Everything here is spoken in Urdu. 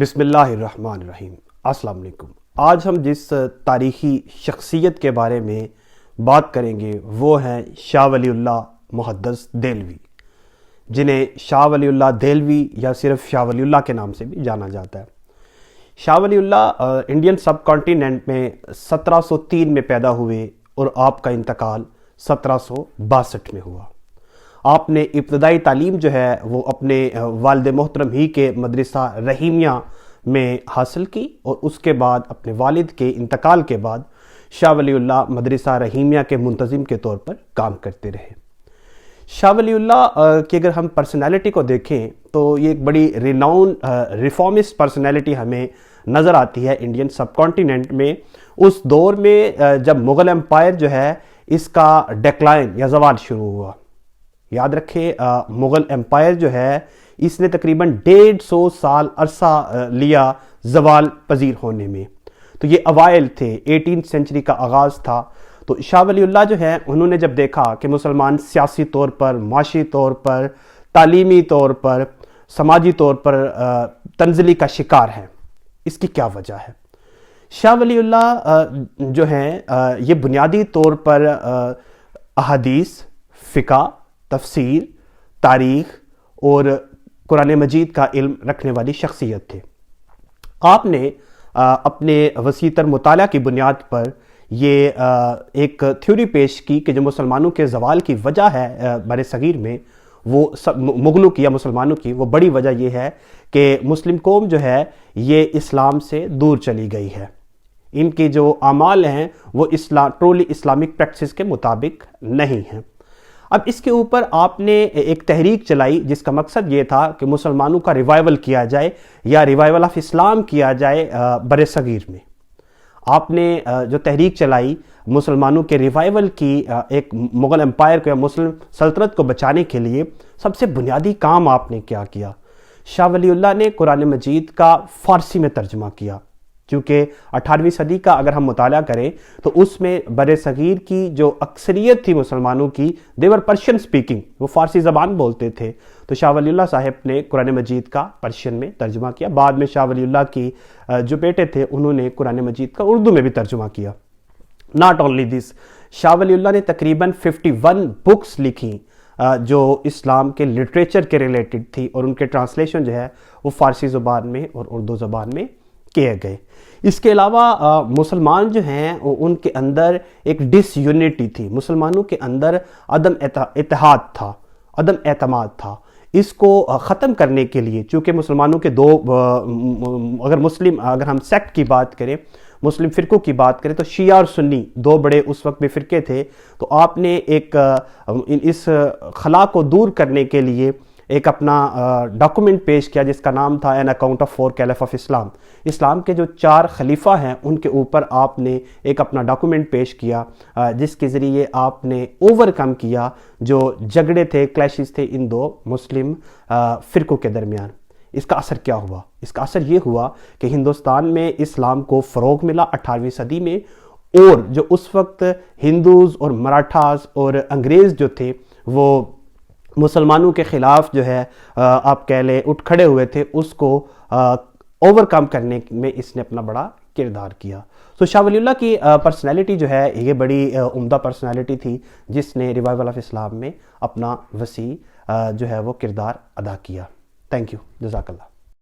بسم اللہ الرحمن الرحیم۔ السلام علیکم۔ آج ہم جس تاریخی شخصیت کے بارے میں بات کریں گے وہ ہیں شاہ ولی اللہ محدث دہلوی، جنہیں شاہ ولی اللہ دہلوی یا صرف شاہ ولی اللہ کے نام سے بھی جانا جاتا ہے۔ شاہ ولی اللہ انڈین سب کانٹیننٹ میں 1703 میں پیدا ہوئے اور آپ کا انتقال 1762 میں ہوا۔ آپ نے ابتدائی تعلیم جو ہے وہ اپنے والد محترم ہی کے مدرسہ رحیمیہ میں حاصل کی، اور اس کے بعد اپنے والد کے انتقال کے بعد شاہ ولی اللہ مدرسہ رحیمیہ کے منتظم کے طور پر کام کرتے رہے۔ شاہ ولی اللہ کی اگر ہم پرسنالٹی کو دیکھیں تو یہ ایک بڑی ریناؤن ریفارمسٹ پرسنالٹی ہمیں نظر آتی ہے انڈین سب کانٹیننٹ میں، اس دور میں جب مغل امپائر جو ہے اس کا ڈیکلائن یا زوال شروع ہوا۔ یاد رکھیں مغل امپائر جو ہے اس نے تقریباً 150 سال عرصہ لیا زوال پذیر ہونے میں، تو یہ اوائل تھے، 18 سینچری کا آغاز تھا۔ تو شاہ ولی اللہ جو ہے انہوں نے جب دیکھا کہ مسلمان سیاسی طور پر، معاشی طور پر، تعلیمی طور پر، سماجی طور پر تنزلی کا شکار ہیں، اس کی کیا وجہ ہے؟ شاہ ولی اللہ جو ہیں یہ بنیادی طور پر احادیث، فقہ، تفسیر، تاریخ اور قرآن مجید کا علم رکھنے والی شخصیت تھے۔ آپ نے اپنے وسیع تر مطالعہ کی بنیاد پر یہ ایک تھیوری پیش کی کہ جو مسلمانوں کے زوال کی وجہ ہے بر صغیر میں، وہ مغلوں کی یا مسلمانوں کی وہ بڑی وجہ یہ ہے کہ مسلم قوم جو ہے یہ اسلام سے دور چلی گئی ہے، ان کی جو اعمال ہیں وہ ٹرولی اسلامک پریکٹسز کے مطابق نہیں ہیں۔ اب اس کے اوپر آپ نے ایک تحریک چلائی جس کا مقصد یہ تھا کہ مسلمانوں کا ریوائول کیا جائے یا ریوائول آف اسلام کیا جائے بر صغیر میں۔ آپ نے جو تحریک چلائی مسلمانوں کے ریوائول کی، ایک مغل امپائر کو یا مسلم سلطنت کو بچانے کے لیے سب سے بنیادی کام آپ نے کیا کیا؟ شاہ ولی اللہ نے قرآن مجید کا فارسی میں ترجمہ کیا، چونکہ 18ویں صدی کا اگر ہم مطالعہ کریں تو اس میں بر صغیر کی جو اکثریت تھی مسلمانوں کی، دیور پرشین سپیکنگ، وہ فارسی زبان بولتے تھے، تو شاہ ولی اللہ صاحب نے قرآن مجید کا پرشین میں ترجمہ کیا۔ بعد میں شاہ ولی اللہ کی جو بیٹے تھے انہوں نے قرآن مجید کا اردو میں بھی ترجمہ کیا۔ Not only this, Shah Wali اللہ نے تقریباً 51 بکس لکھی جو اسلام کے لٹریچر کے ریلیٹڈ تھی، اور ان کے ٹرانسلیشن جو ہے وہ فارسی زبان میں اور اردو زبان میں کیے گئے۔ اس کے علاوہ مسلمان جو ہیں ان کے اندر ایک ڈس یونٹی تھی، مسلمانوں کے اندر عدم اتحاد تھا، عدم اعتماد تھا۔ اس کو ختم کرنے کے لیے، چونکہ مسلمانوں کے اگر ہم سیکٹ کی بات کریں، مسلم فرقوں کی بات کریں تو شیعہ اور سنی دو بڑے اس وقت میں فرقے تھے، تو آپ نے ایک اس خلا کو دور کرنے کے لیے ایک اپنا ڈاکومنٹ پیش کیا جس کا نام تھا an account of 4 caliph of Islam. اسلام کے جو 4 خلیفہ ہیں ان کے اوپر آپ نے ایک اپنا ڈاکومنٹ پیش کیا جس کے ذریعے آپ نے اوور کم کیا جو جھگڑے تھے، کلیشز تھے ان دو مسلم فرقوں کے درمیان۔ اس کا اثر کیا ہوا؟ اس کا اثر یہ ہوا کہ ہندوستان میں اسلام کو فروغ ملا 18ویں صدی میں، اور جو اس وقت ہندوز اور مراٹھاز اور انگریز جو تھے وہ مسلمانوں کے خلاف جو ہے آپ کہہ لیں اٹھ کھڑے ہوئے تھے، اس کو اوور کم کرنے میں اس نے اپنا بڑا کردار کیا۔ تو شاہ ولی اللہ کی پرسنالٹی جو ہے یہ بڑی عمدہ پرسنالٹی تھی جس نے ریوائول آف اسلام میں اپنا وسیع جو ہے وہ کردار ادا کیا۔ تھینک یو، جزاک اللہ۔